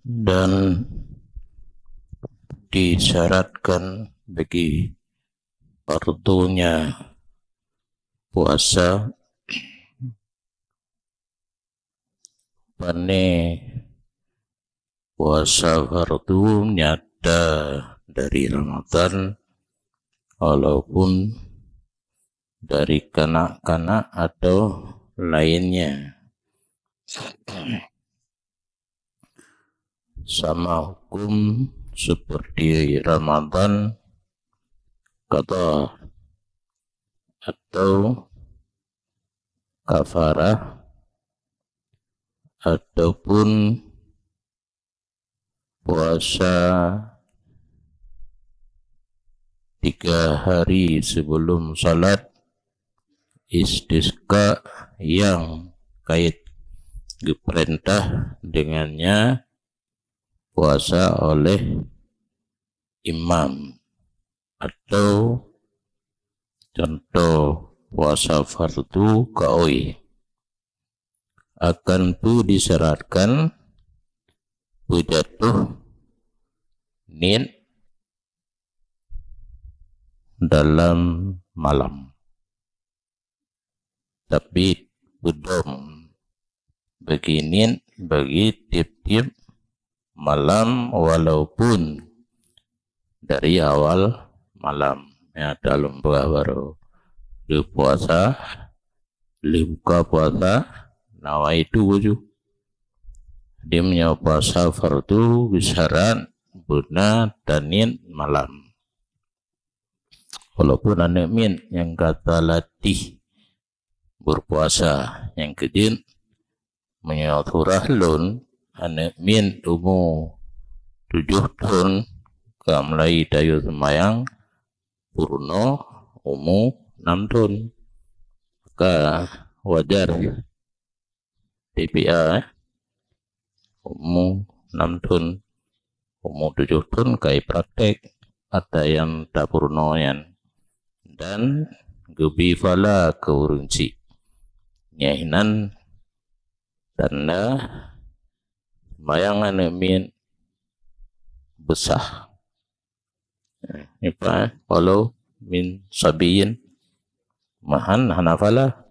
Dan disyaratkan bagi fardunya puasa pane puasa fardu nyata dari Ramadan walaupun dari kanak-kanak atau lainnya, sama hukum seperti Ramadan qada atau kafarah ataupun puasa 3 hari sebelum salat istisqa yang kait diperintah dengannya puasa oleh imam, atau contoh puasa fardu qaui akan disyaratkan jatuh niat dalam malam, tapi belum begini bagi tiap-tiap malam walaupun dari awal malam ya, dalam baru puasa buka puasa nawaitu wujud dia punya puasa fardu bisyarat guna danin malam, walaupun anak min yang kata latih berpuasa yang kedin menyaturah lun anak min umur 7 tahun ke mulai dayu semayang purno umur 6 tahun ke wajar TPA umur 6 tahun, umur 7 tahun kai praktek ada yang tak purno yan dan gebi fala keurunci nyahinan tanda bayangan min besar apa walau min sabiyin mahan hanafala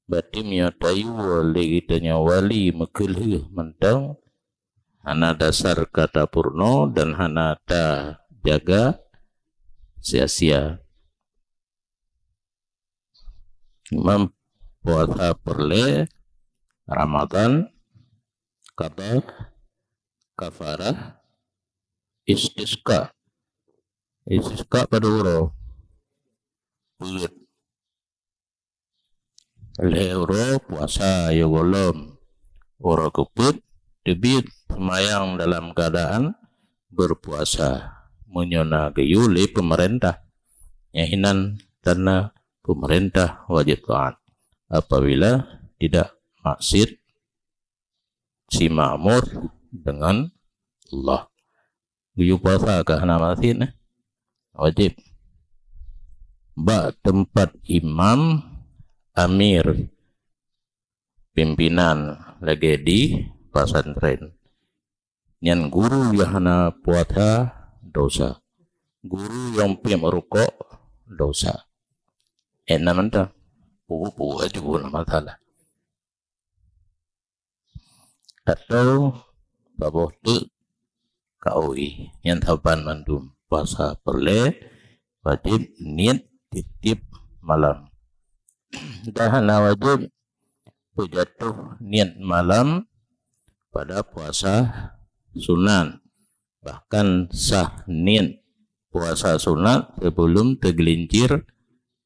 batim ya tayu wali kitanya wali mekelih mentang hana dasar kata purno dan hana ta jaga sia-sia. Imam puasa perle Ramadan kata kafarah istisqa pada uro bulat lehuro puasa yogolom uro keput debit semayang dalam keadaan berpuasa menyona geyuli pemerintah nyahinan karena pemerintah wajib taat apabila tidak maksud si ma'mur dengan Allah. Guyu puasa ke hana masin wajib tempat imam amir pimpinan lagi di pesantren nyan guru yang hana puasa dosa, guru yang pim rukuk dosa enamanta pugu aja guna masalah atau baboh tu kaui yang taban mandum puasa perle wajib niat titip malam dah wajib jatuh niat malam pada puasa sunat, bahkan sah niat puasa sunat sebelum tergelincir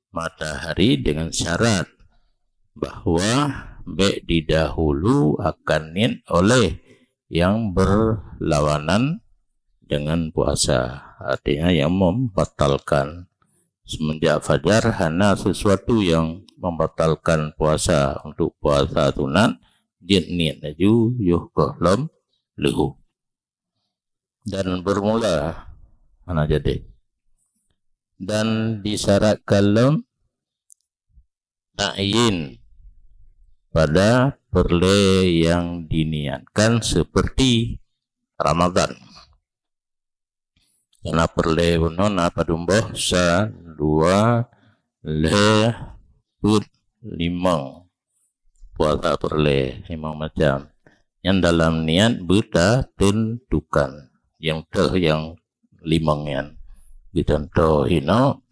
matahari dengan syarat bahwa didahulu akan niat oleh yang berlawanan dengan puasa, artinya yang membatalkan. Semenjak fajar hana sesuatu yang membatalkan puasa untuk puasa sunat dia niat aju yuh kohlam lehu dan bermula hana jadi dan disyaratkan ta'yin pada perle yang diniatkan seperti Ramadan. Karena perle unon apa dumboh sa dua le put limang puasa perle limang macam yang dalam niat buta tentukan yang limang yang dicontoh hino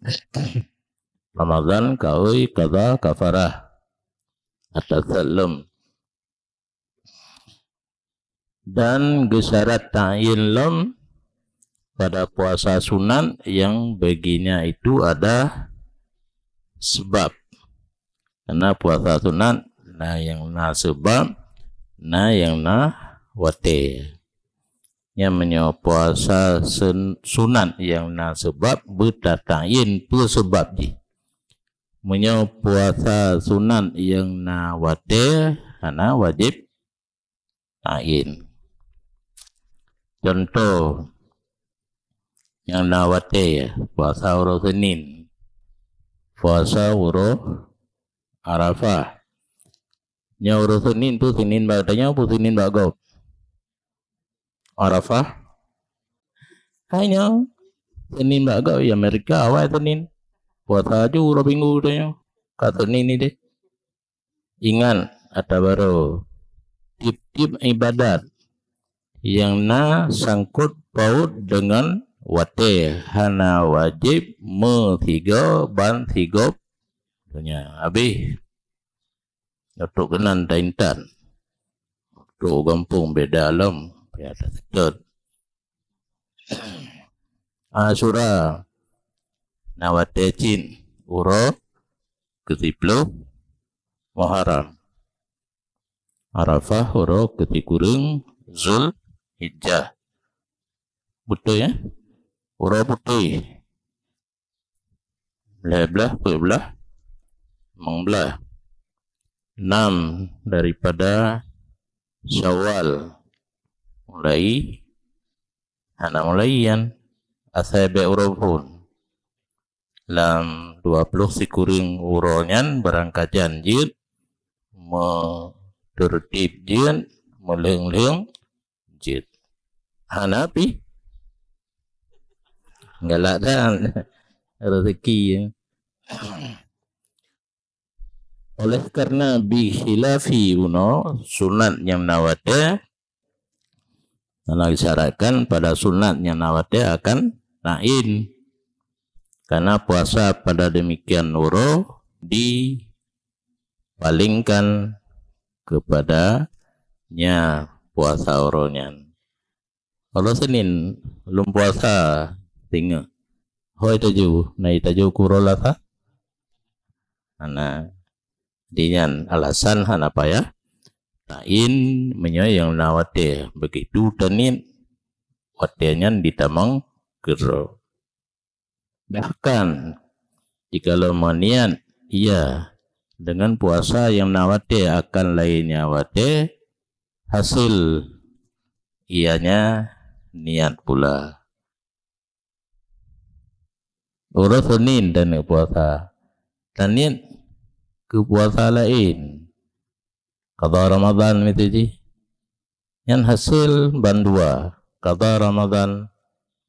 Ramadan kaui kada kafarah atas salam dan gesyarat ta'in lam pada puasa sunat yang baginya itu ada sebab. Karena puasa sunat nah yang na sebab, nah yang na wate. Yang menyo puasa sunat yang na sebab bertatain pu sebab di. Menyo puasa sunat yang na wate karena wajib tain. Contoh yang nawate puasa uro Senin, puasa uro Arafah. Nya uro Senin tu Senin baganya pu Senin bagau. Arafah hanya Senin bagau ya Amerika awal Senin. Puasa aja uro Minggu tu nya. Kat Senin ni deh. Ingat ada baru tip-tip ibadat yang na sangkut paut dengan wate hana wajib tiga ban tiga punya habis untuk kenan taintan untuk kampung beda alam ya tak Asura nawate cin uro ketiplo Muharram Arafah uro ketikurung Zul Hijjah betul ya uro putih belah mengbelah 6 daripada Syawal mulai anak mulaian asabe uro pun lam 20 sikuring uronyan berangkat janjir tertib jin meleng-leng jid hanapi galak dan rezeki. Oleh karena bihilafi sunat yang nawate telah disyaratkan pada sunat yang nawate akan nain karena puasa pada demikian uro dipalingkan kepadanya puasa uronya. Kalau Senin belum puasa tinggal hoi taju nai taju kurolata ana dengan alasan apa ya tain menyayang nawate begitu tenin watenya ditamang gero bahkan jika manian iya dengan puasa yang nawate akan lainnya wate hasil ianya niat pula uro Senin dan puasa dan niat ke puasa lain qada Ramadan itu ji yang hasil bandua qada Ramadan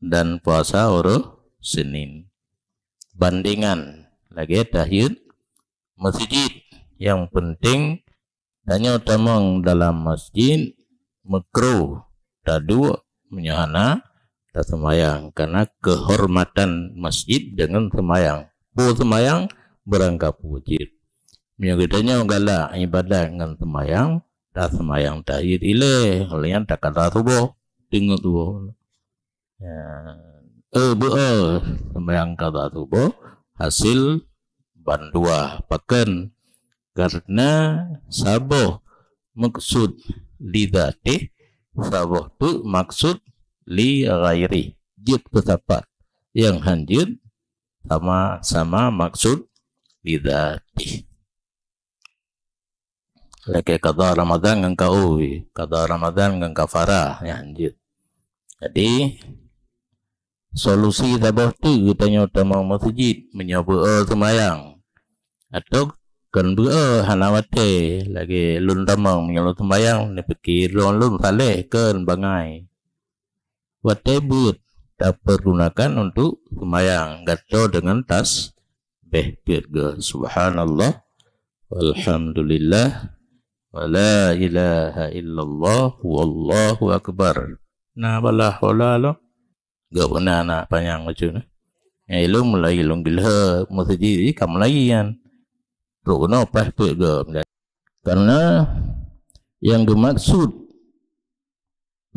dan puasa uro Senin bandingan lagi tahiyud masjid yang penting hanya utamang dalam masjid makruh tadu menyahana tak semayang karena kehormatan masjid dengan semayang berangkat wajib menyagitanya galak ibadah dengan semayang tak semayang tahiyud ile kalian tak kata subuh tengok tu semayang kata subuh hasil bandua pakan karena saboh maksud lidati saboh tu maksud li ghairi jid ketepat yang hanjid sama maksud lidati lagi qada Ramadan dengan kaui qada Ramadan dengan kafarah yang hanjid. Jadi solusi saboh tu tanya utama masjid menyoba semayang atau kan bữa hanawate lagi lun tamang yang lu sembayang ni pikir lun saleh kan bangai wate but tak pergunakan untuk sembayang gato dengan tas birga subhanallah walhamdulillah wala ilaha illallah wallahu akbar na bala hola lo gak pernah nak panjang macam ni ilung mulai ilung gila masjid kam lagi kan rono pas birga karena yang dimaksud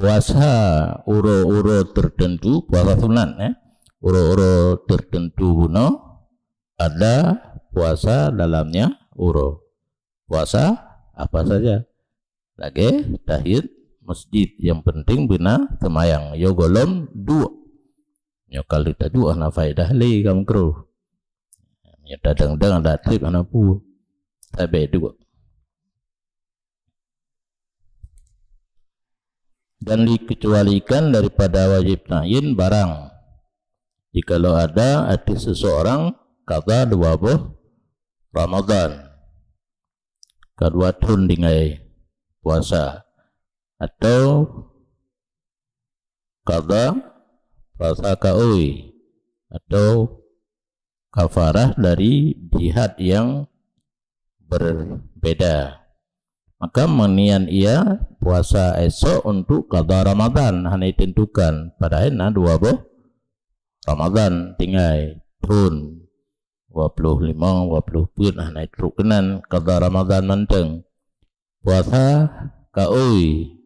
puasa uro-uro tertentu puasa sunat uro-uro tertentu no ada puasa dalamnya uro puasa apa saja lagi tahiyat masjid yang penting bina semayang yo golom dua yo kali ta dua na faedah li kam kru yo dadang-dang ada trip ana pu tabe dua dan dikecualikan daripada wajib ta'yin barang jikalau ada hati seseorang kata 20 Ramadan kedua tahun dengan puasa atau kata puasa kaui atau kafarah dari jihad yang berbeda maka menian ia puasa esok untuk qada Ramadan hanya ditentukan pada hari 20 Ramadan tinggal tahun 25 pun hanya rukunan qada Ramadan manteng puasa kaoi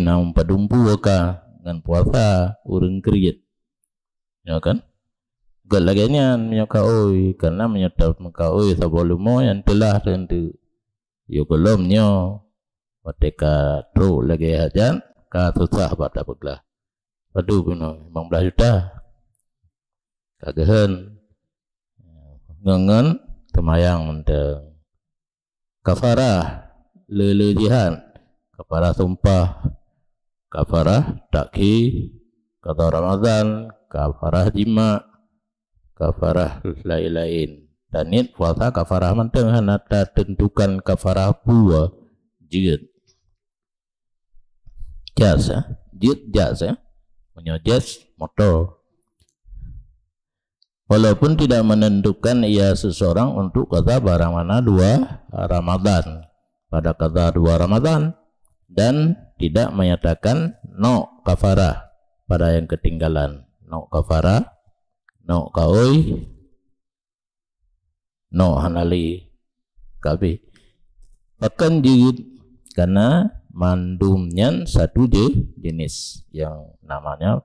nam padumpu ka dengan puasa urang kriet ya kan galaganya menyo kaoi karena menyetap kaoi sebelum yang telah tentu yo belumnya ketika tru lagi hajan ka susah pada beglah padu puno 15 juta kagehen ngengen temayang menteng kafarah lele jihad kafarah sumpah kafarah taki kata Ramadan kafarah jima kafarah lain-lain dan ini puasa kafarah menteng hanata tentukan kafarah pua jid jasa menyojas motor walaupun tidak menentukan ia seseorang untuk kata barang mana 2 Ramadan pada kata 2 Ramadan dan tidak menyatakan no kafarah pada yang ketinggalan no kafarah no kaoi no hanali kabi bahkan jid karena mandumnya satu jenis yang namanya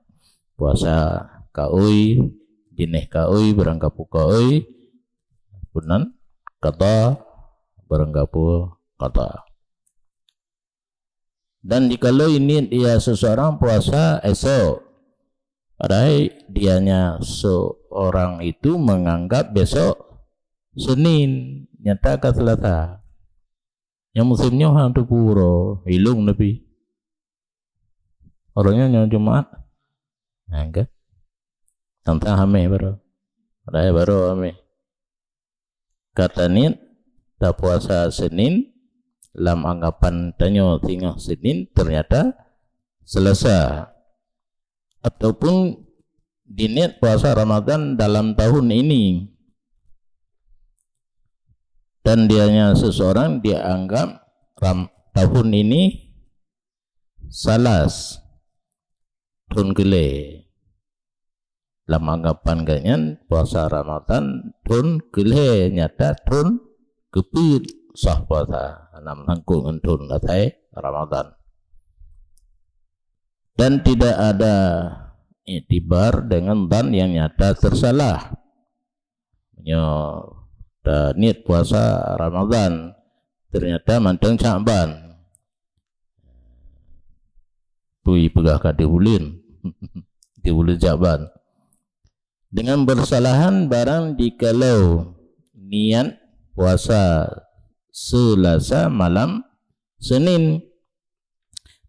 puasa kaoi jenis kaoi beranggapu kaoi punan kata beranggapu kata dan jikalau ini dia seseorang puasa esok padahal dianya seorang itu menganggap besok Senin nyata ke Selasa yang musimnya hantu puro hilung lebih orangnya yang Jumat enggak tentang hame baru ada baru hame kata ni tak puasa Senin dalam anggapan tanya tinggal Senin ternyata Selasa ataupun diniat puasa Ramadan dalam tahun ini dan dianya seseorang dianggap tahun ini salas tahun gile dalam anggapan kanyan puasa Ramadan tahun gile nyata tahun kepit sah puasa enam nangkung tahun atai Ramadan dan tidak ada itibar dengan dan yang nyata tersalah niat puasa Ramadan ternyata manteng Sya'ban tui pegah ka di bulan Sya'ban dengan bersalahan barang dikalau niat puasa Selasa malam Senin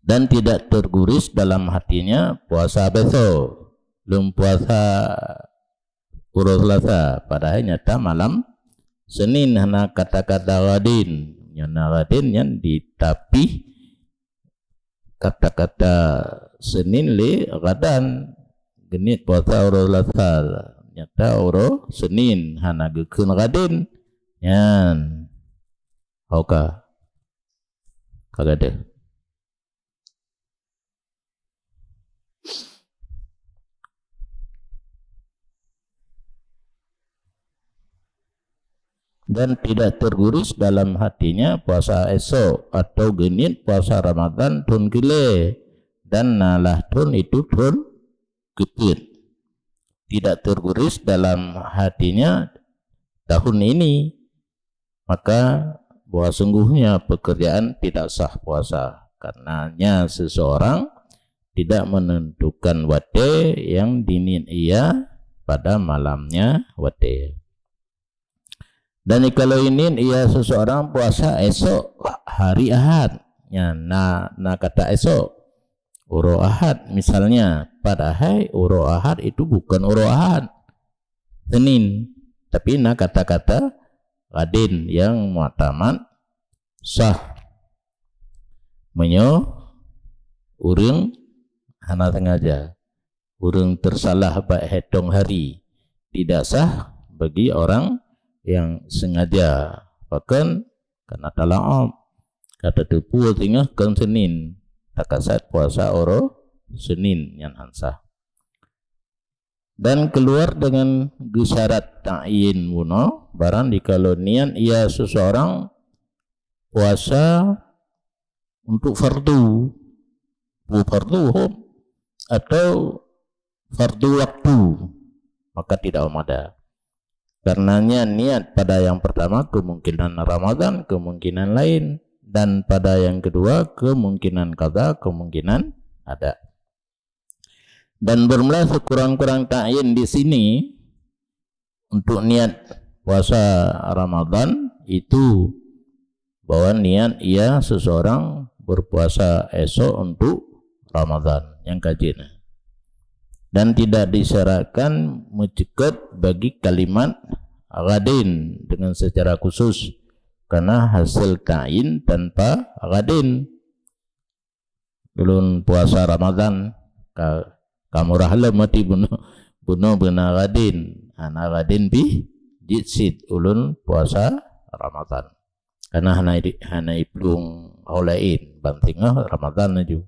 dan tidak terguris dalam hatinya puasa besok belum puasa urus Selasa padahal nyata malam Senin hana kata-kata gadin nyana gadin yang ditapi kata-kata Senin le gadan genit puasa uro lasal nyata uro Senin hana gekun gadin yan oka kagade. Dan tidak tergurus dalam hatinya puasa esok atau genit puasa Ramadan tun gile dan nalah tun itu tun gepit. Tidak tergurus dalam hatinya tahun ini, maka bahwa sungguhnya pekerjaan tidak sah puasa, karenanya seseorang tidak menentukan wate yang dinin ia pada malamnya wate. Dan kalau ini ia seseorang puasa esok hari Ahad, ya, na kata esok uro Ahad misalnya, padahal uro Ahad itu bukan uro Ahad Senin, tapi na kata-kata gadin yang muataman sah menyo urang hana sengaja urang tersalah baik hitung hari tidak sah bagi orang yang sengaja, bahkan karena talaam kata tepu tinggal kan Senin takasat puasa oro Senin yang ansah dan keluar dengan gesyarat ta'yin muno barang dikalau nian ia seseorang puasa untuk fardu atau fardu waktu maka tidak ada. Karenanya niat pada yang pertama kemungkinan Ramadan, kemungkinan lain, dan pada yang kedua kemungkinan qada, kemungkinan ada. Dan bermula sekurang-kurang ta'yin di sini untuk niat puasa Ramadan itu bahwa niat ia seseorang berpuasa esok untuk Ramadan yang kajian. Dan tidak disyaratkan mencekat bagi kalimat gadin dengan secara khusus karena hasil ta'yin tanpa gadin. Ulun puasa Ramadan kamu rahla mati bunuh bena gadin ana gadin bi jitsid ulun puasa Ramadan karena hana iplung holain bantingah Ramadan aja.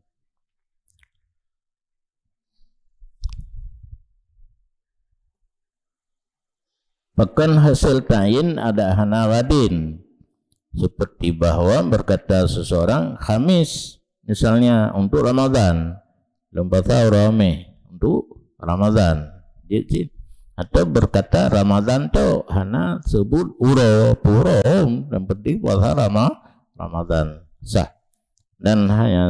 Bahkan hasil ta'yin ada hana gadin seperti bahwa berkata seseorang Khamis misalnya untuk Ramadan lembata urame untuk Ramadan jadi atau berkata Ramadan tu hana sebut uro purom yang penting puasa Ramadan sah dan hanya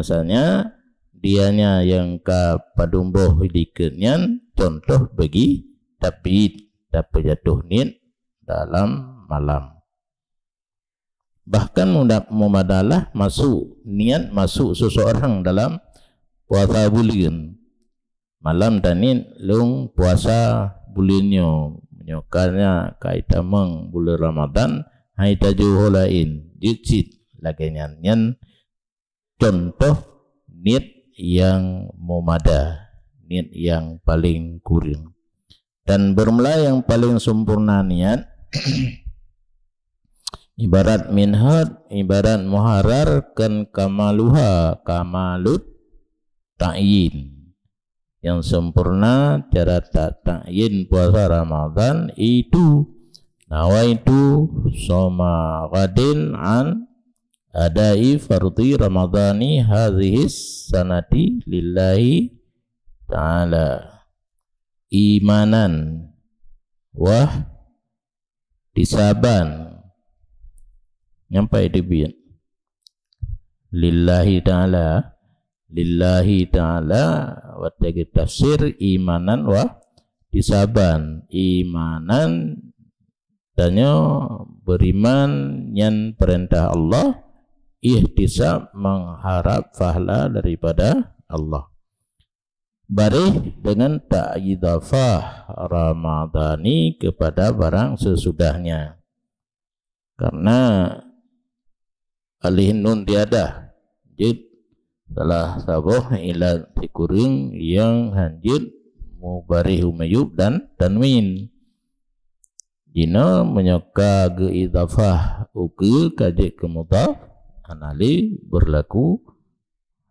dianya yang ka padumboh dikenyan contoh bagi tapi dapat jatuh niat dalam malam. Bahkan memadalah masuk niat masuk seseorang dalam puasa bulan malam tanin lung puasa bulannya menyokarnya kaitamang bulan Ramadan hai tajuh lain jicit lagi nyan contoh niat yang memada niat yang paling kurang. Dan bermula yang paling sempurna niat ibarat minhad ibarat muharar kan kamaluha kamalut ta'yin yang sempurna cara ta'yin puasa Ramadan itu nawaitu soma gadin an adai fardhi ramadhani hadhis sanati lillahi ta'ala imanan wah disaban nyampai dibian lillahi ta'ala watagi tafsir imanan wah disaban imanan danyo beriman yang perintah Allah ihtisab mengharap pahala daripada Allah barih dengan ta'idafah Ramadhani kepada barang sesudahnya karena alih nun tiada jid salah sabuh ila tikuring yang hanjid mubarih umayub dan tanwin jina menyoka ge idafah uke kaje ke mudhaf anali berlaku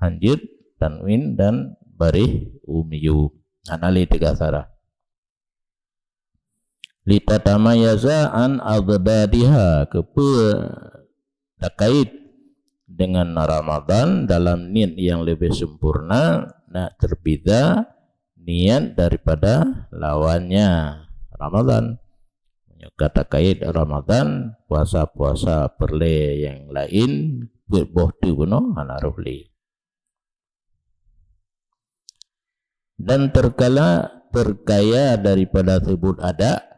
hanjid tanwin dan barih umayub anali tiga sarah litatamayaza an adbadiha kepe terkait dengan Ramadan dalam niat yang lebih sempurna nak terbeda niat daripada lawannya Ramadan kata kait Ramadan puasa-puasa perle yang lain buat boh tu kuno anaruhli dan terkaya daripada sebut ada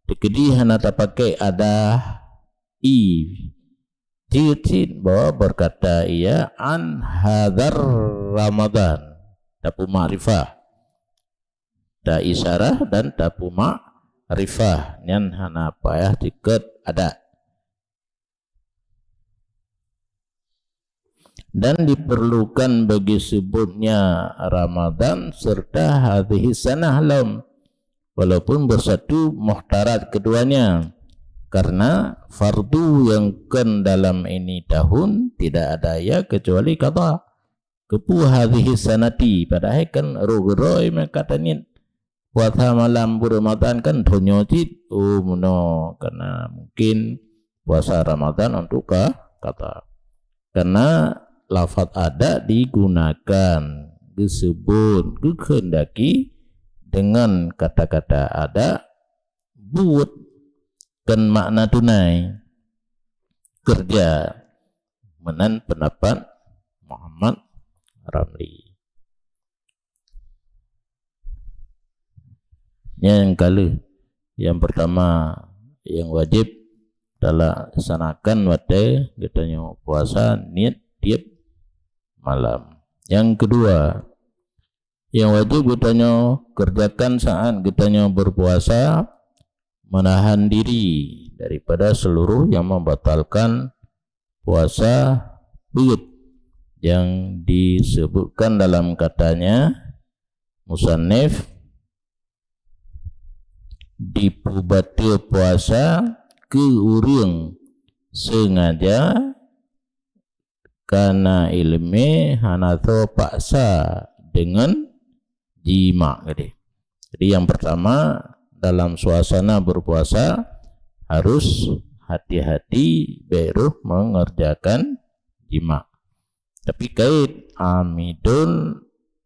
dekedi hana pakai ada cicit bahwa berkata ia an hadar Ramadan tapu ma'rifah da isyarah dan tapu ma'rifah nyan hana payah diket ada dan diperlukan bagi sebutnya Ramadan serta hadhihi sanah lam walaupun bersatu muhtarat keduanya karena fardu yang kan dalam ini tahun tidak ada ya kecuali qada kepu hadhihi sanati padahal kan rugroi makatanya puasa malam Ramadan kan dhonyojit muno karena mungkin puasa Ramadan untuk kata karena lafaz ada digunakan disebut dikehendaki dengan kata-kata ada buat dan makna tunai kerja menan pendapat Muhammad Ramli yang yang pertama yang wajib adalah sanakan wadai katanya puasa niat tiap malam yang kedua yang wajib katanya kerjakan saat katanya berpuasa menahan diri daripada seluruh yang membatalkan puasa buyut yang disebutkan dalam katanya musannif dipubatil puasa ke urang sengaja karena ilmu hanato paksa dengan jima. Jadi yang pertama dalam suasana berpuasa harus hati-hati baru mengerjakan jima. Tapi kait amidun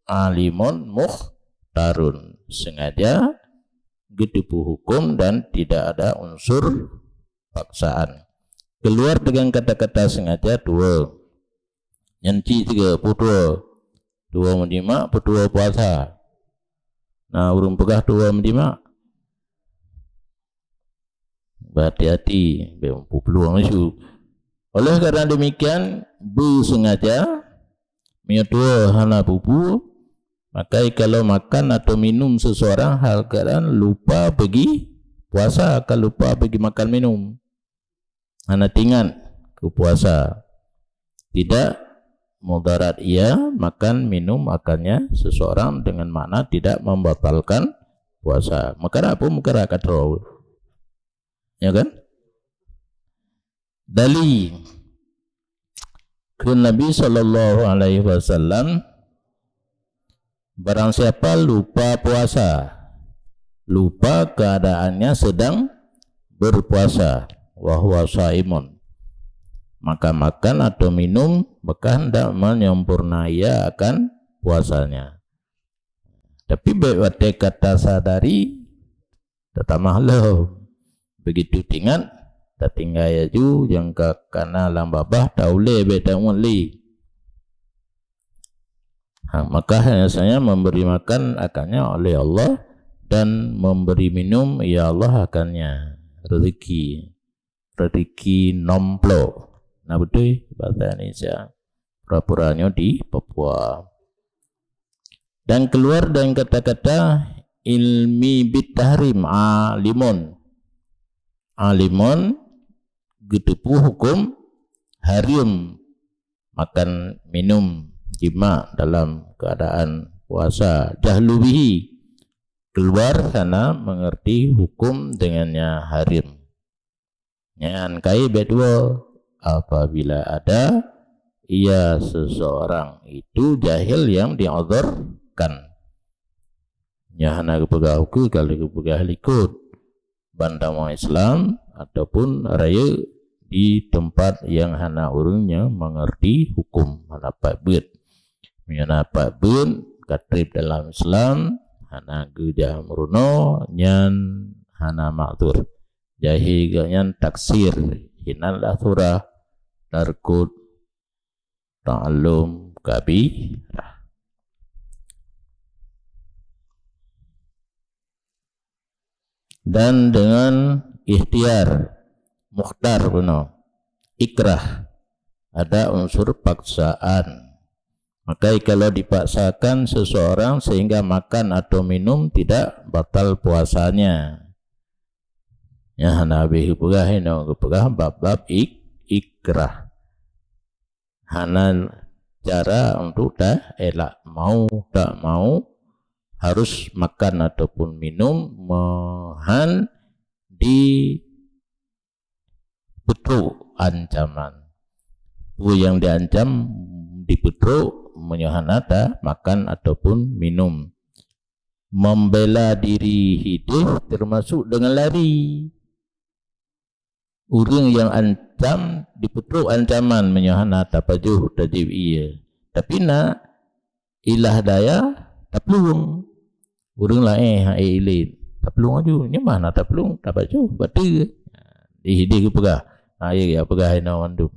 alimun mukhtarun sengaja gedepu hukum dan tidak ada unsur paksaan. Keluar dengan kata-kata sengaja dua. Nyanci tiga pudua dua menjima pudua puasa. Nah urung pegah dua menjima berhati-hati berumpu peluang isu. Oleh karena demikian bersengaja menyedua hana pupu maka kalau makan atau minum seseorang hal keadaan lupa pergi puasa akan lupa pergi makan minum hana tinggal ke puasa tidak mudarat ia makan minum akannya seseorang dengan makna tidak membatalkan puasa maka apa maka katrol ya kan dalil ke Nabi sallallahu alaihi wasallam barang siapa lupa puasa lupa keadaannya sedang berpuasa wa huwa shaimun maka makan atau minum maka hendak menyempurnai akan puasanya. Tapi buat kata sadari tetap mahlo begitu tinggal tak tinggal ya ju yang karena lambabah taule beda muli. Maka hanya saya memberi makan akannya oleh Allah dan memberi minum ya Allah akannya rezeki nomplo. Nah betul bahasa Indonesia pura-puranya di Papua dan keluar dengan kata-kata ilmi bitahrim alimun gedepu hukum harim makan minum jima dalam keadaan puasa. Jahlu bihi, keluar sana mengerti hukum dengannya harim. Yang kai bedua, apabila ada ia seseorang itu jahil yang di'adzarkan. Nyahana kepegah hukum kalau kepegah likut bandama Islam ataupun raya di tempat yang hana urungnya mengerti hukum hana pakbut. Hana pakbut katrib dalam Islam hana gejah meruno nyan hana maktur. Jahi ganyan taksir hinal athura tarkut ta'allum kabirah. Dan dengan ikhtiar mukhtar benar ikrah ada unsur paksaan. Maka kalau dipaksakan seseorang sehingga makan atau minum tidak batal puasanya. Ya hanabi pegah hino pegah bab-bab ikrah. Hana cara untuk dah elak mau tak mau harus makan ataupun minum mehan di petro ancaman. Yang diancam di petro menyohanata makan ataupun minum. Membela diri hidup termasuk dengan lari. Orang yang ancam di petro ancaman menyohanata pajuh tajib iya. Tapi nak ilah daya tak pelung. Orang lain hai ilin tak pelung aju. Ni mana tak pelung tak pajuh batu. Di hidup ke pegah. Ya pegah ina mandum.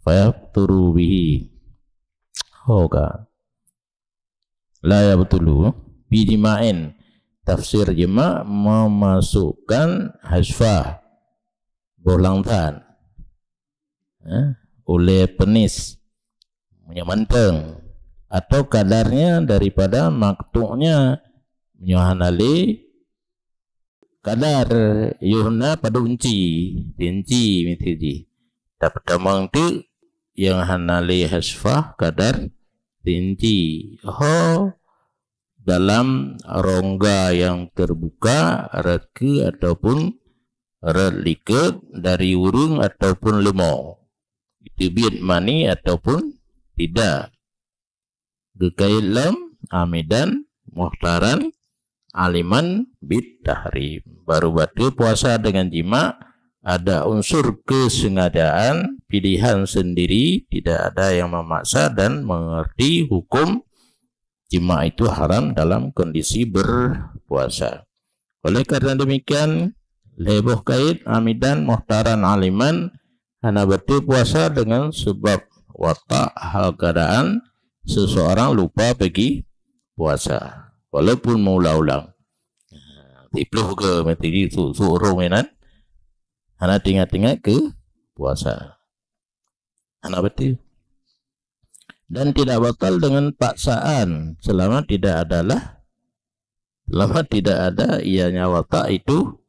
Fa turu bihi. Hoka. La ya betulu bijimain tafsir jema memasukkan hasfah bolangtan oleh penis menyamanteng atau kadarnya daripada maktuknya menyohanali kadar yuhna pada unci mitiji dapat damang tu yang hanali hasfah kadar tinci dalam rongga yang terbuka reke ataupun liket dari urung ataupun lemau itu biat mani ataupun tidak gekailam amidan muhtaran aliman bid tahrim baru batu puasa dengan jima ada unsur kesengajaan pilihan sendiri tidak ada yang memaksa dan mengerti hukum jima itu haram dalam kondisi berpuasa. Oleh karena demikian leboh kait amidan muhtaran aliman hana batu puasa dengan sebab watak hal keadaan seseorang lupa pergi puasa walaupun mengulang-ulang. Tipluh ke materi tu suruh mainan hana tinggal-tinggal ke puasa. Hana betul. Dan tidak batal dengan paksaan selama tidak ada ianya watak itu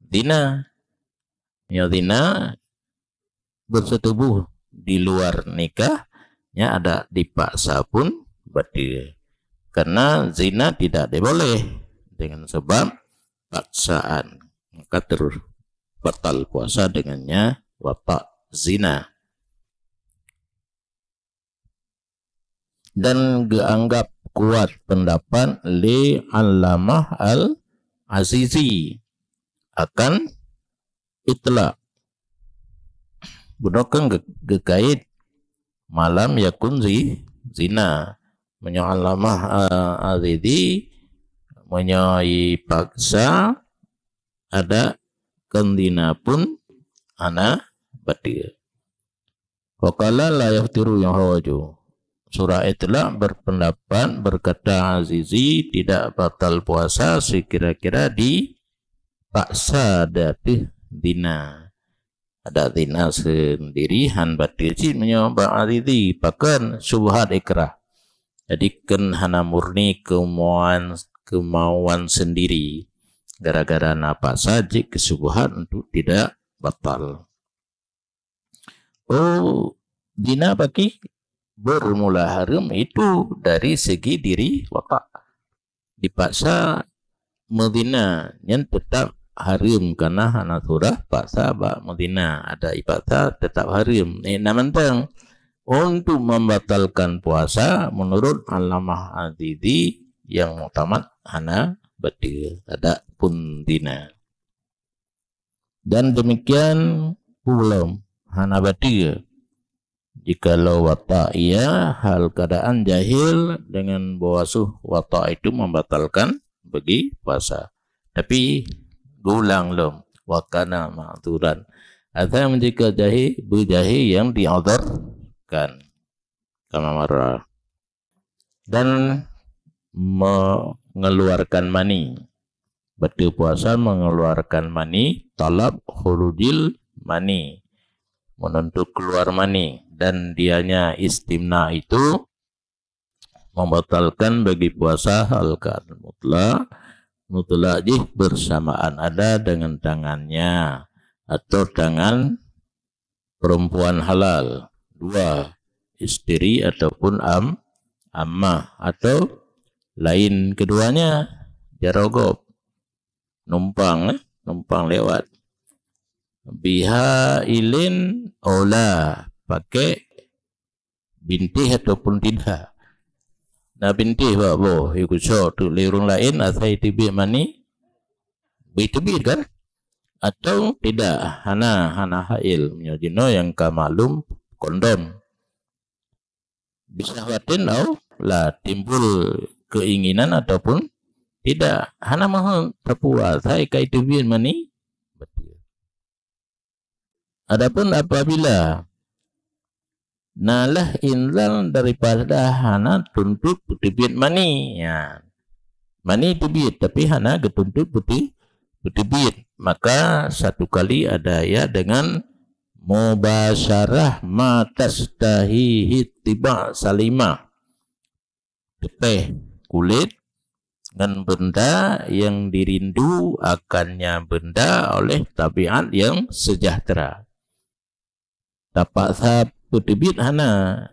zina. Ya zina bersetubuh di luar nikahnya ada dipaksa pun batil. Karena zina tidak diboleh dengan sebab paksaan. Maka terus batal puasa dengannya watak zina. Dan dianggap kuat pendapat li Allamah al-Azizi akan itlaq gunakan gekait malam yakun zina menyalamah Azizi menyai paksa ada kendina pun ana batil. Waqala la yaftiru yang hawaju. Surah itulah berpendapat berkata Azizi tidak batal puasa sekira-kira dipaksa datih dina. Ada dina sendiri han batil cik menyebab Azizi pakan subhat ikrah. Jadi kan hana murni kemauan sendiri gara-gara napa saja kesubuhan untuk tidak batal. Oh, dina bagi bermula haram itu dari segi diri watak. Dipaksa medina yang tetap haram karena hana surah paksa bak medina ada ipaksa tetap haram. Namantang untuk membatalkan puasa menurut Allamah Azizi yang muktamad hana batil ada pun dina. Dan demikian pula hana batil jikalau watak ia hal keadaan jahil dengan bawasuh watak itu membatalkan bagi puasa. Tapi gulang lom wakana ma'turan. Atau jika jahil berjahil yang diadarkan kama marah dan mengeluarkan mani. Batal puasa mengeluarkan mani, talab khurujil mani, menuntut keluar mani, dan dianya istimna itu membatalkan bagi puasa hal keadaan mutlak jih bersamaan ada dengan tangannya atau tangan perempuan halal, dua istri ataupun ammah atau lain keduanya jarogop numpang lewat biha ilin ola pakai binti ataupun tidak. Nah binti bo ikut show tu lirung lain asai tibi mani bitubir kan atau tidak hana hail menyojino yang kamalum kondom bisa watin au lah timbul keinginan ataupun tidak hana mahal terpuasa kai tibir mani betul. Adapun apabila nalah inzal daripada hana tuntut tibir mani ya mani tibir tapi hana getuntut tibir maka satu kali ada ya dengan mubasyarah matastahi hittiba salimah tepeh kulit dan benda yang dirindu akannya benda oleh tabiat yang sejahtera. Tapak sab putibit hana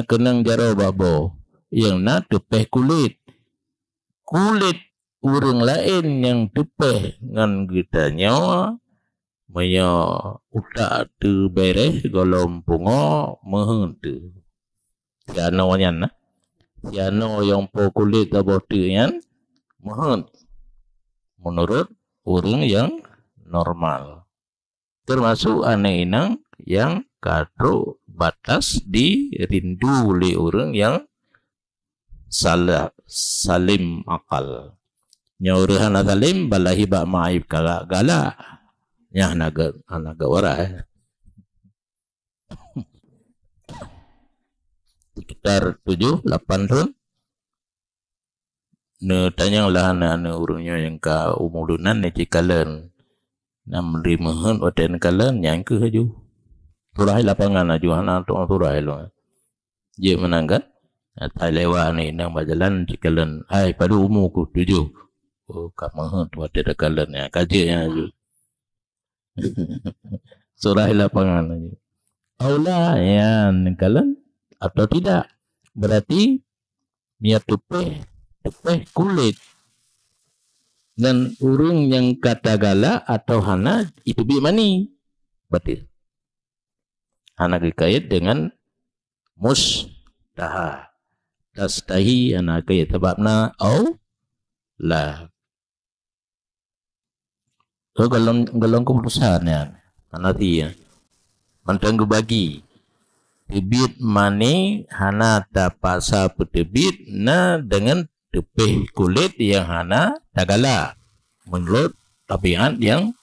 kenang jaro babo yang na tepeh kulit urang lain yang tepeh ngan gitanya maya utak tu beres golom pungo mehun tu siano nyan siano yang po kulit abo tu nyan mehun menurut urang yang normal termasuk aneh inang yang kadro batas dirindu oleh orang yang salim akal nyaurahan salim balahi bak maib galak nya naga wara sekitar 7-8 tahun ne tanya lah anak urangnya yang ka umulunan ne cikalan nam rimahan oten kalan yang ke haju turai lapangan aju anak tu turai lo je menangkan tai lewa ni nang berjalan cikalan ai pada umur ku 7 oh kamahan tu ada kalan ya kajinya aju turai lapangan aju aula ya kalan atau tidak berarti niat tupeh kulit dan urung yang kata gala atau hana itu bi mani batil hana kait dengan mustaha tastahi hana kait sebabna au lah so galong keputusan ya hana dia mantang bagi tebit mani hana tapasa petebit na dengan tepeh kulit yang hana tagala menurut tabiat yang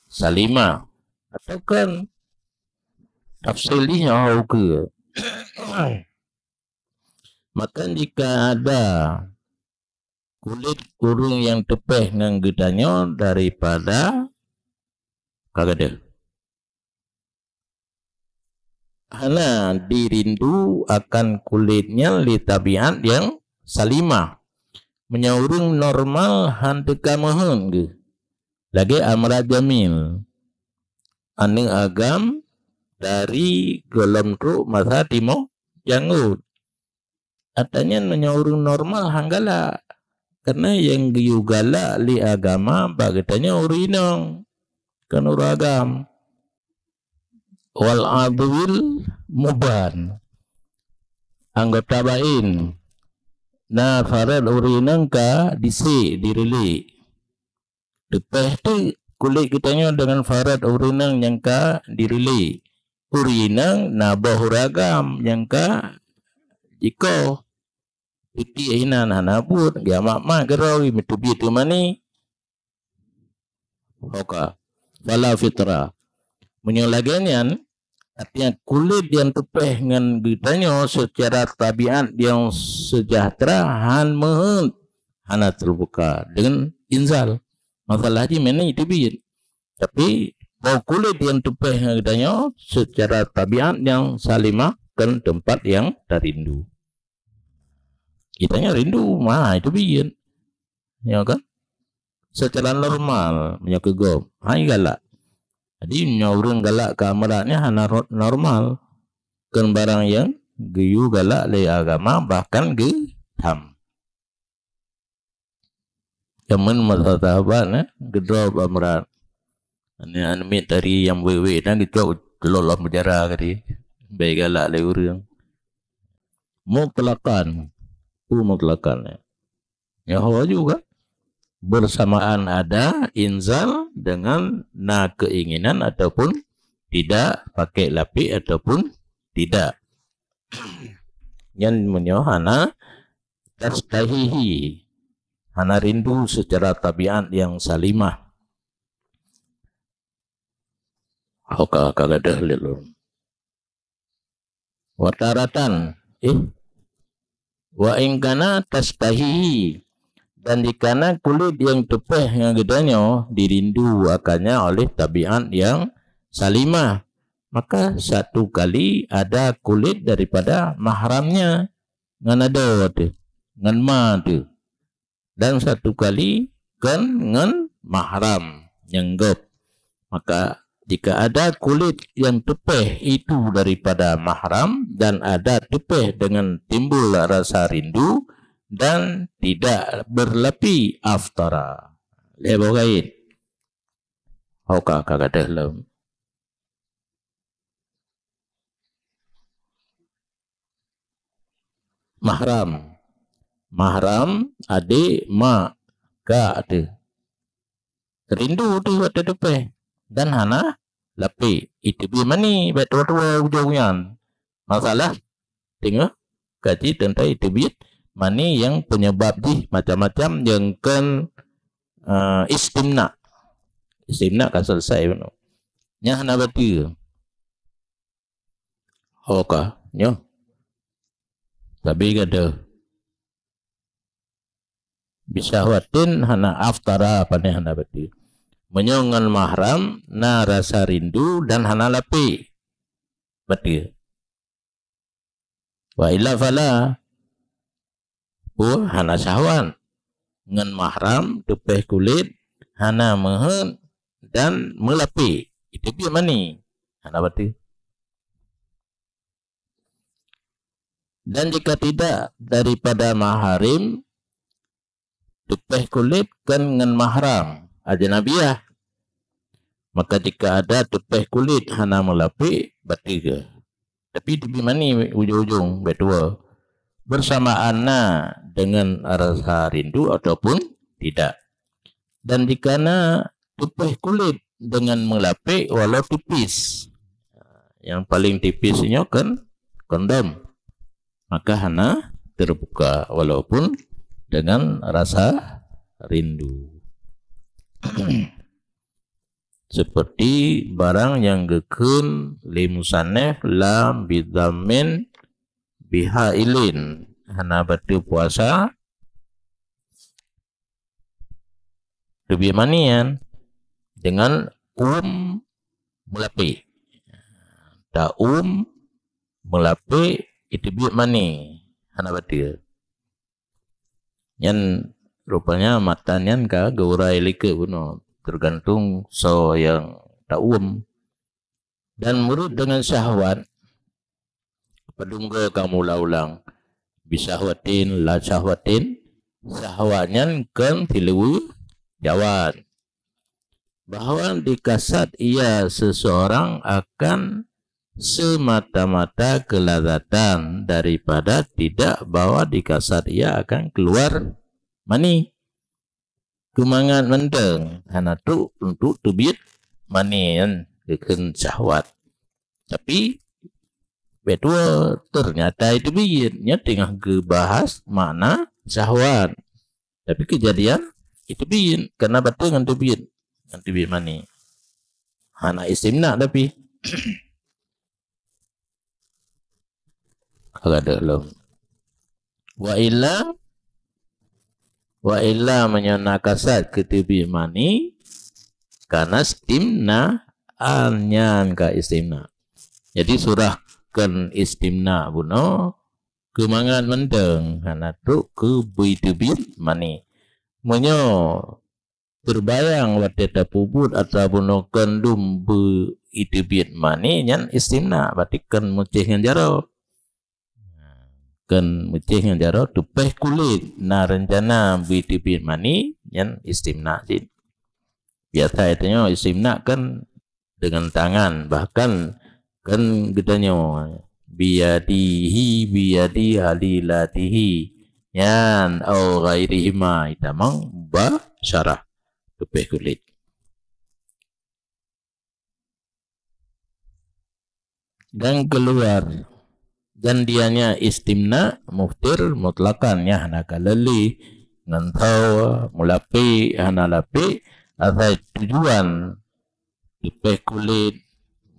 salima atau kan tafsilnya ke maka jika ada kulit urung yang tepeh nang gedanya daripada kagada hana dirindu akan kulitnya li tabiat yang salimah menyaurung normal hanteka mahun ke lagi amra jamil ane agam dari gelamru masa timo janggut. Atanya menyaurung normal hanggala. Karena yang giyugala li agama bagatanya urinong. Kan uragam. Wal adwil muban. Anggota bain. Na farad urinong ka disi dirili. Depeh tu kulit kitanya dengan farad urinang yang ka dirili. Urinang na bahuragam yang ka jiko. Iti ina na nabut. Gya mak gerawi mitubi tu mani. Oka. Fala fitra. Menyolaganyan. Artinya kulit yang tepeh dengan kitanya secara tabiat yang sejahtera han mehent. Hana terbuka dengan inzal. Masalah di mana itu biar. Tapi bau kulit yang tupeh katanya secara tabiat yang salimah kan tempat yang rindu. Kitanya rindu, mah itu biar. Ya kan? Secara normal menyakegom. Hai galak. Jadi nyaurun galak kamerannya hana normal. Kan barang yang geyu galak le agama bahkan ge ham. Jaman masa sahabat gedor amran. Ini mit dari yang wewe dan gitu lolos penjara kali. Baik galak le urang. Mutlakan. Mutlakan. Ya hawa juga. Bersamaan ada inzal dengan na keinginan ataupun tidak pakai lapi ataupun tidak. Yang menyohana tastahihi. Hana rindu secara tabiat yang salimah. Oka kagadah lelur. Wataratan. Wa ingkana tastahihi. Dan dikana kulit yang tepeh yang gedanya dirindu akannya oleh tabiat yang salimah. Maka satu kali ada kulit daripada mahramnya. Ngan ada tu. Ngan ma tu. Dan satu kali kan dengan mahram nyenggop. Maka jika ada kulit yang tepeh itu daripada mahram dan ada tepeh dengan timbul rasa rindu dan tidak berlepi aftara. Lebo kait. Oka kagadah lem. Mahram. Mahram adik mak ka ada. Rindu tu ada depe dan hana lapi. Itu bi mani betul-betul ujungnya. Masalah tengok kaji tentang itu bi mani yang penyebab di macam-macam yang kan istimna. Istimna kan selesai benar. Nya hana betul. Oka nyo. Tapi kada bisa watin hana aftara pada hana beti menyongan mahram na rasa rindu dan hana lapi beti wa illa fala hana syahwan ngan mahram tepeh kulit hana mehen dan melapi itu dia mani hana beti. Dan jika tidak daripada maharim tepeh kulit kan dengan mahram ajnabiyah. Maka jika ada tepeh kulit hana melapi bertiga. Tapi di mana ujung-ujung betua bersamaan dengan rasa rindu ataupun tidak. Dan jika tepeh kulit dengan melapi walau tipis. Yang paling tipisnya kan kondom. Maka hana terbuka walaupun dengan rasa rindu. Seperti barang yang gekun limusanef lam bidamin bihailin hana batu puasa lebih manian dengan melapi. Tak melapi itu biar mani hana batu. Yang rupanya matanya ka gaurai like puno tergantung so yang tak Dan murid dengan syahwat pedungga kamu ulang bisahwatin la syahwatin syahwatnya kan tilu jawab bahwa dikasat ia seseorang akan semata-mata kelazatan daripada tidak bahwa dikasat ia akan keluar mani kemangan mendeng hana tu untuk tubit mani kan keken syahwat tapi betul ternyata itu biinnya tengah gebahas makna syahwat tapi kejadian itu biin karena betul dengan tubit mani hana istimna tapi agak ada belum wa illa menyana kasat ketubit mani karena istimna anyan ka istimna jadi surahkan istimna buno kemangan mendeng karena tu ke bitubit mani menyo terbayang wadeta pubut atau buno kendum be itubit mani nyan istimna berarti kan mucih jaro kan mucih jaro tupeh kulit na rencana bitubit mani nyan istimna jin biasa itunya istimna kan dengan tangan bahkan kan gedanya biyadi halilatihi yan au ghairihima itamang syarah tupeh kulit dan keluar dan dianya istimna muftir mutlakan ya hana kalali ngantau mulapi hana lapi asal tujuan tupeh kulit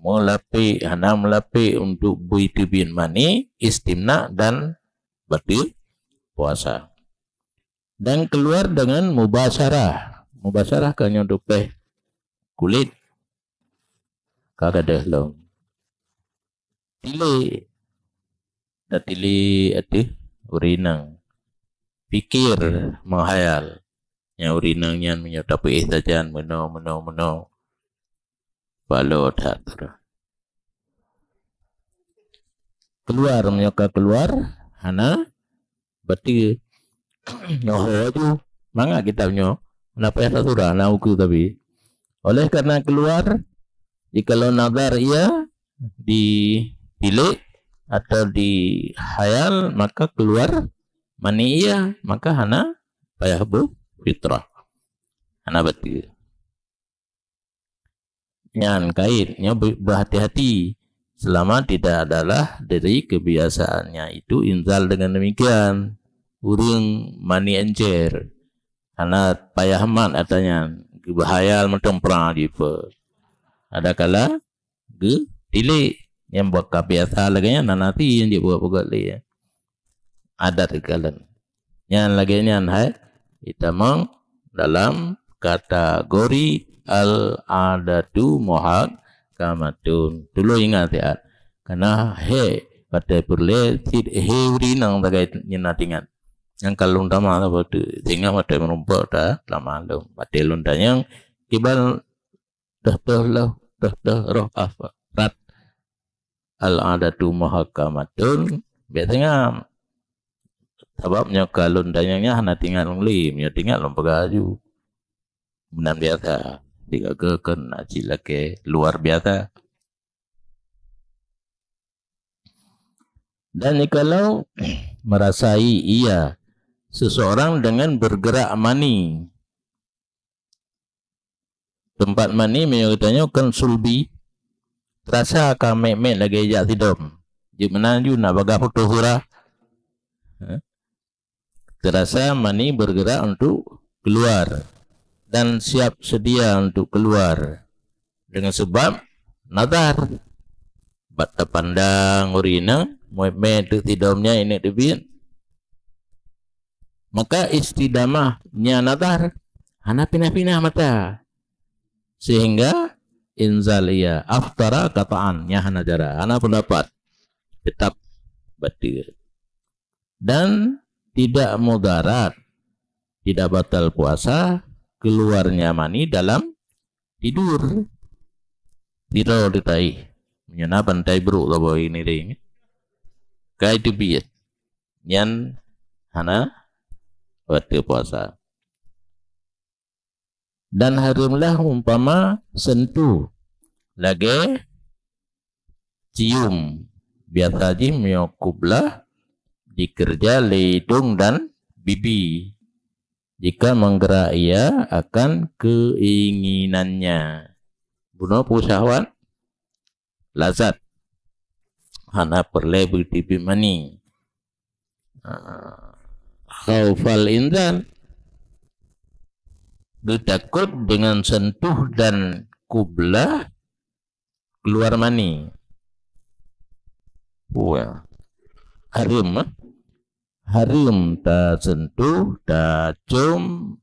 mulapi hana mulapi untuk buitubin mani istimna dan batil puasa dan keluar dengan mubasyarah kanya tupeh kulit kagak dah long tili urinang pikir menghayal yang urinangnya menyatapi ihtajan meno balot hatur keluar menyoka keluar hana berarti nyoho tu manga kita nyo kenapa ya satura nauku tapi oleh karena keluar jikalau nazar ia dipilih atau dihayal maka keluar mani ia maka hana payah fitrah hana berarti yang kaitnya berhati-hati selama tidak adalah dari kebiasaannya itu inzal dengan demikian urung mani encer karena payah man atanya bahayal macam perang dipa ada kala ge tili yang buat kebiasa lagi nanti yang dia buat lagi ada regalan yang lagi yang hai itamang dalam kategori al-adatu muhakkamatun. Dulu ingat ya, karena pada perle he urinang bagai nyenatingan. Yang kalau undama apa tu, sehingga pada merumput dah lama lu. Pada lunta yang kibal dah roh apa rat al-adatu muhakkamatun. Biasanya sebabnya kalau undanya hanya tinggal lim, ya tinggal lompagaju. Benar biasa, tiga keken acilake luar biasa. Dan kalau merasai ia seseorang dengan bergerak mani, tempat mani menyebutnya kan sulbi, terasa kami lagi jak tidom, gimana ju nak baga foto hura, terasa mani bergerak untuk keluar dan siap sedia untuk keluar dengan sebab nazar, bata pandang urina, muemet tidomnya ini debit. Maka istidamahnya nazar hana pinah-pinah mata sehingga inzalia aftara kataan hana jara hana pendapat tetap batil dan tidak mudarat, tidak batal puasa keluarnya mani dalam tidur ditai menyana pantai bro lo ini ding kai tu biat nyan hana waktu puasa dan harimlah umpama sentuh lagi cium biasa ji menyokublah dikerja hidung dan bibi jika menggerak ia akan keinginannya bunuh pusahwan lazat hana perle bertipi mani khaufal insan ditakut dengan sentuh dan kublah keluar mani wah harim ta sentuh ta cium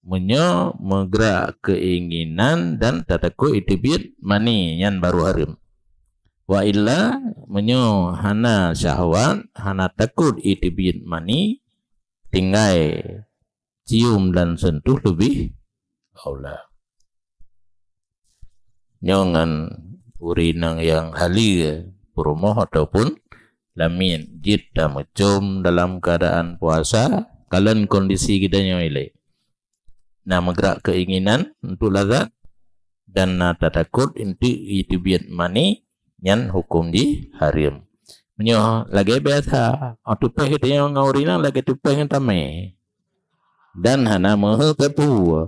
menyo menggerak keinginan dan takut itibit mani yang baru harim wa illa menyo hana syahwat hana takut itibit mani tinggai cium dan sentuh lebih aula nyongan urinang yang hali purumoh ataupun lamin jita mecum dalam keadaan puasa kalian kondisi kita nyoleh nah menggerak keinginan untuk lazat dan nata takut untuk itu biat mani yang hukum di harim menyo lagi biasa tupeh kita yang ngaurinang lagi tupeh yang tamai dan hana mah kepu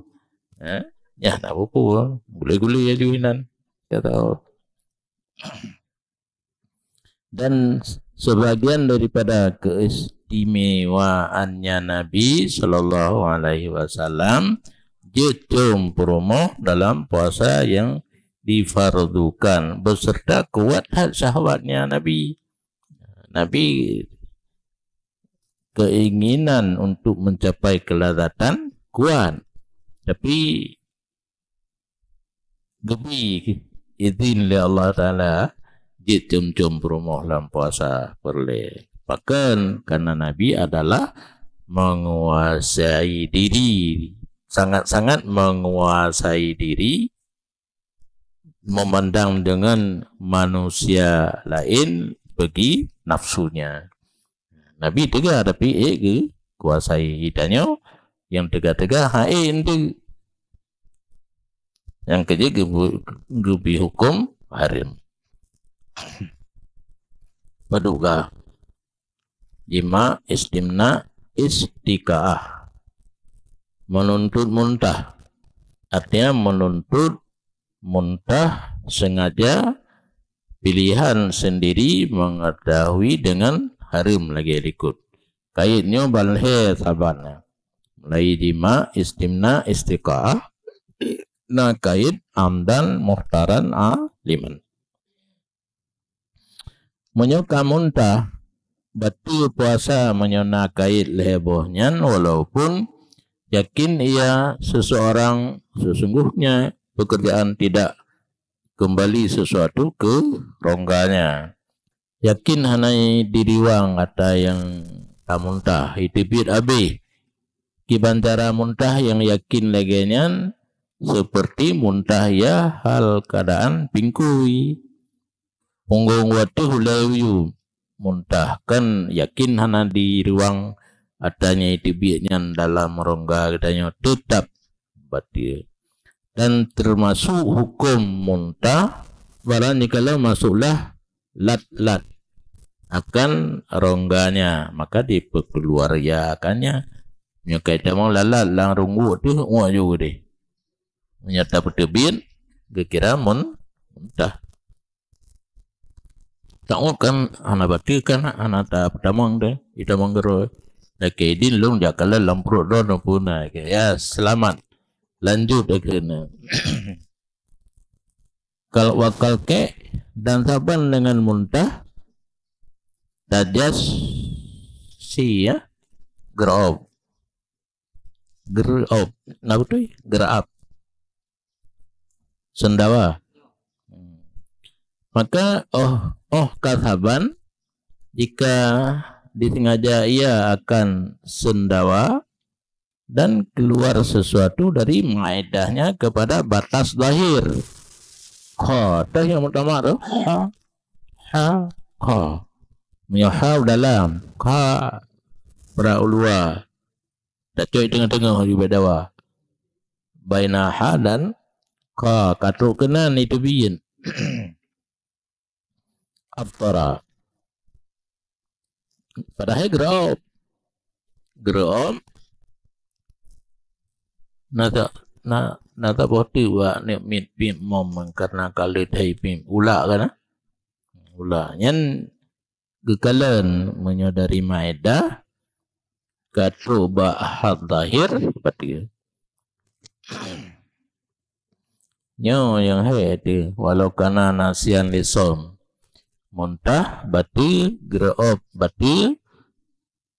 ya nak apa boleh-boleh ya juinan kata dan sebagian daripada keistimewaannya Nabi Shallallahu Alaihi Wasallam jecum promo dalam puasa yang difardukan beserta kuat hak syahwatnya Nabi keinginan untuk mencapai kelazatan kuat tapi gebi izin oleh Allah Ta'ala jecum promo dalam puasa perle bahkan karena Nabi adalah menguasai diri sangat-sangat menguasai diri memandang dengan manusia lain bagi nafsunya Nabi tegak tapi kuasai hidupnya yang tegak-tegak itu yang ketiga gebi hukum harim paduga jima istimna istiqaah menuntut muntah artinya menuntut muntah sengaja pilihan sendiri mengetahui dengan harim lagi ikut kaitnya balhe sabarnya mulai jima istimna istiqaah na kait amdan muhtaran liman menyuka muntah betul puasa menyona kait lehebohnya walaupun yakin ia seseorang sesungguhnya pekerjaan tidak kembali sesuatu ke rongganya yakin hanai diriwang kata yang muntah itu biar abe kibantara muntah yang yakin legenyan seperti muntah ya hal keadaan pingkui punggung wati hulayu muntah kan yakin hana di ruang adanya itu biaknya dalam rongga katanya tetap batil dan termasuk hukum muntah barang kalau masuklah lat akan rongganya maka diperkeluarkannya nyakaitan mau lalat lang runggu tu muak juga deh menyata bertebin kira muntah tak kan anak batil kan anak tak pertamang deh kita menggero lagi din long jakala lampur don puna ya selamat lanjut kena kalau wakal ke dan saban dengan muntah dajas si ya gerop nak betul gerap sendawa maka kasaban jika disengaja ia akan sendawa dan keluar sesuatu dari maedahnya kepada batas lahir. Dah yang pertama tu ha ha menyahau dalam ka praulwa tak coy tengah-tengah di badawa baina ha dan ka katuk kenan itu biin aftara padahal gerop nata boti wa ne mit pim mom karena kali thai pim ula kana ula nyen gekalan menyadari maedah katu ba'hat zahir pati nyo yang itu walau kana nasian lisom muntah batil gerop batil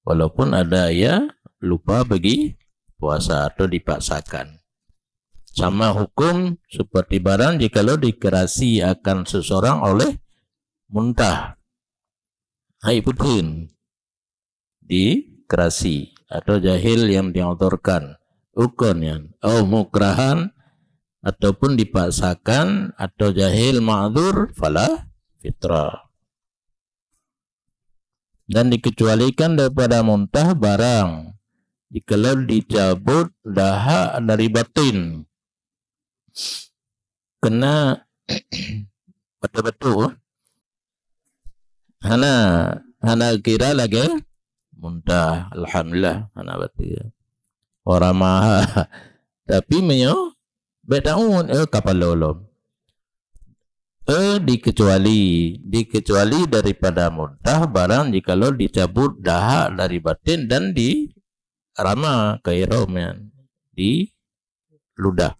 walaupun ada ya lupa bagi puasa atau dipaksakan. Sama hukum seperti barang jikalau dikerasi akan seseorang oleh muntah. Hai putin dikerasi atau jahil yang diautorkan ukun yang mukrahan ataupun dipaksakan atau jahil ma'dzur fala fitrah. Dan dikecualikan daripada muntah barang jikalau dicabut dahak dari batin kena betul-betul hana kira lagi muntah alhamdulillah hana batin orang maha tapi menyo betaun kapal lolom dikecuali daripada muntah barang jikalau dicabut dahak dari batin dan di rama kairomen di ludah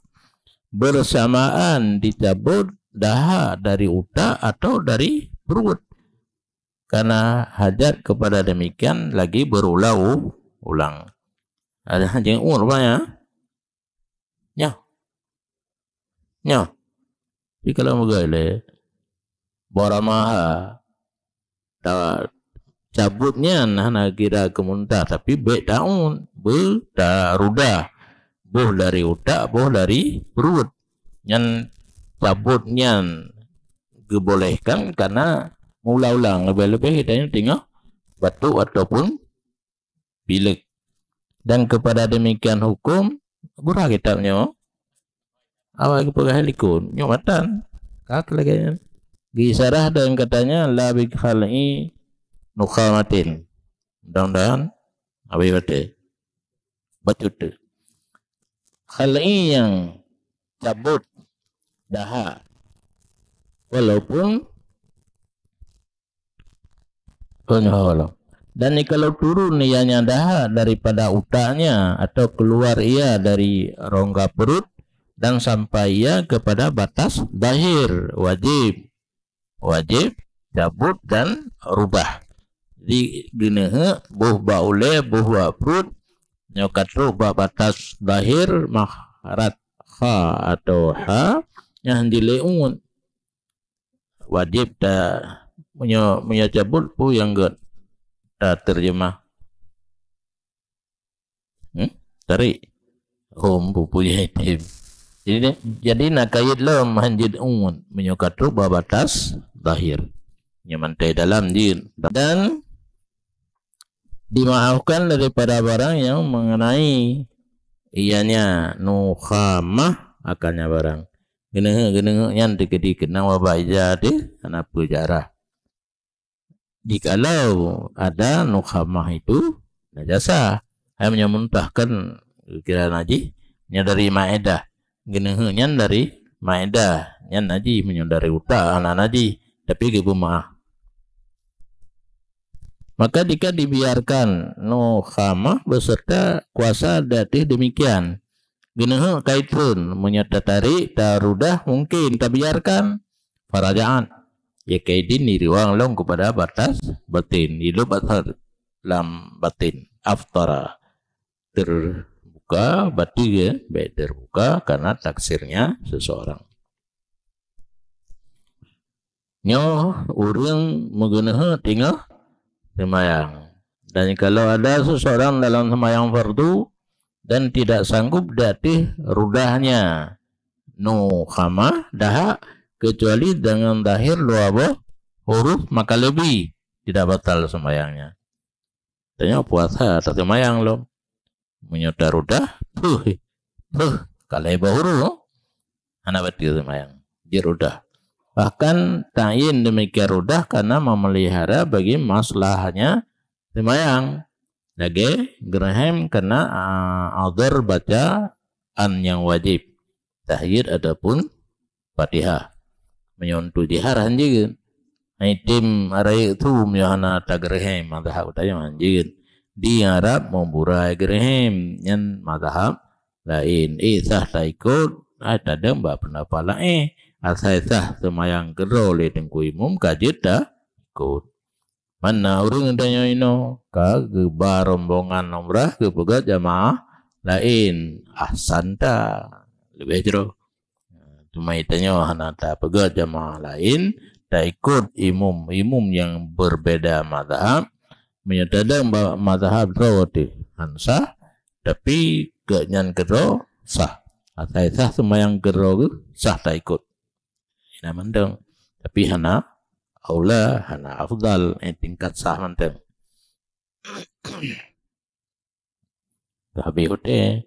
bersamaan dicabut dahak dari utak atau dari perut karena hajat kepada demikian lagi berulang ada hajat rupanya nya jadi kalau megale baramaha cabutnya hana kira kemuntah tapi baik daun rudah boh dari utak boh dari perut yang cabutnya dibolehkan karena ulang-ulang lebih-lebih kita tengok batuk ataupun pilek dan kepada demikian hukum burah kitabnya awak kepegahelikun nyomatan kak lagi gisarah dan katanya la bi khali nukhamatin mudah-mudahan abi bate bacut khali yang cabut dahak walaupun dan kalau turun ianya dahak daripada utaknya atau keluar ia dari rongga perut dan sampai ia kepada batas zahir wajib cabut dan rubah di gini buh baule buh perut nyokatu batas zahir mahrat ha atau ha yang dileun wajib dah punya cabut pu yang dah terjemah tarik punya item. Jadi nak kait lah manjid menyokatu batas zahir nyamantai dalam din dan dimaafkan daripada barang yang mengenai ianya nukhamah akannya barang geneng yang dikedi kena wabaja deh kenapa jarah jikalau ada nukhamah itu najasa hanya muntahkan kira naji dari maedah genengan dari maedah nyan naji menyodari uta anak naji tapi gebumah maka jika dibiarkan nukhamah beserta kuasa datih demikian genengan kaitun menyatari tarudah mungkin tak biarkan farajaan ya kaidin di ruang long kepada batas batin hidup batas lam batin aftara terbuka batin ya baik terbuka karena taksirnya seseorang nyo urang mengenah tinggal semayang dan kalau ada seseorang dalam semayang fardu dan tidak sanggup datih rudahnya nukhamah dahak kecuali dengan dahir luabo huruf maka lebih tidak batal sembahyangnya. Tanya puasa atau sembahyang lo menyodar udah kalau ibu huruf anak betul sembahyang dia udah. Bahkan ta'yin demikian udah karena memelihara bagi maslahnya sembahyang. Lagi Graham karena other bacaan yang wajib tahiyat adapun Fatihah menyontu diharan juga itim arai itu mihana ta Graham madhab utaya manjin di Arab memburai Graham yang madhab lain sah ta ikut ada mbak pendapat lain asai sah semayang gero le tengku imum kajit dah ikut. Mana orang tanya ino ka gebar rombongan umrah ke pegat jamaah lain ahsan ta lebih jero cuma tanya hana ta pegat jamaah lain tak ikut imum yang berbeda mazhab menyatakan mazhab rawatib sah tapi kenyan kero sah asai sah semayang kero sah tak ikut ina mandang tapi hana aula hana afdal tingkat sah manteng. Tapi udah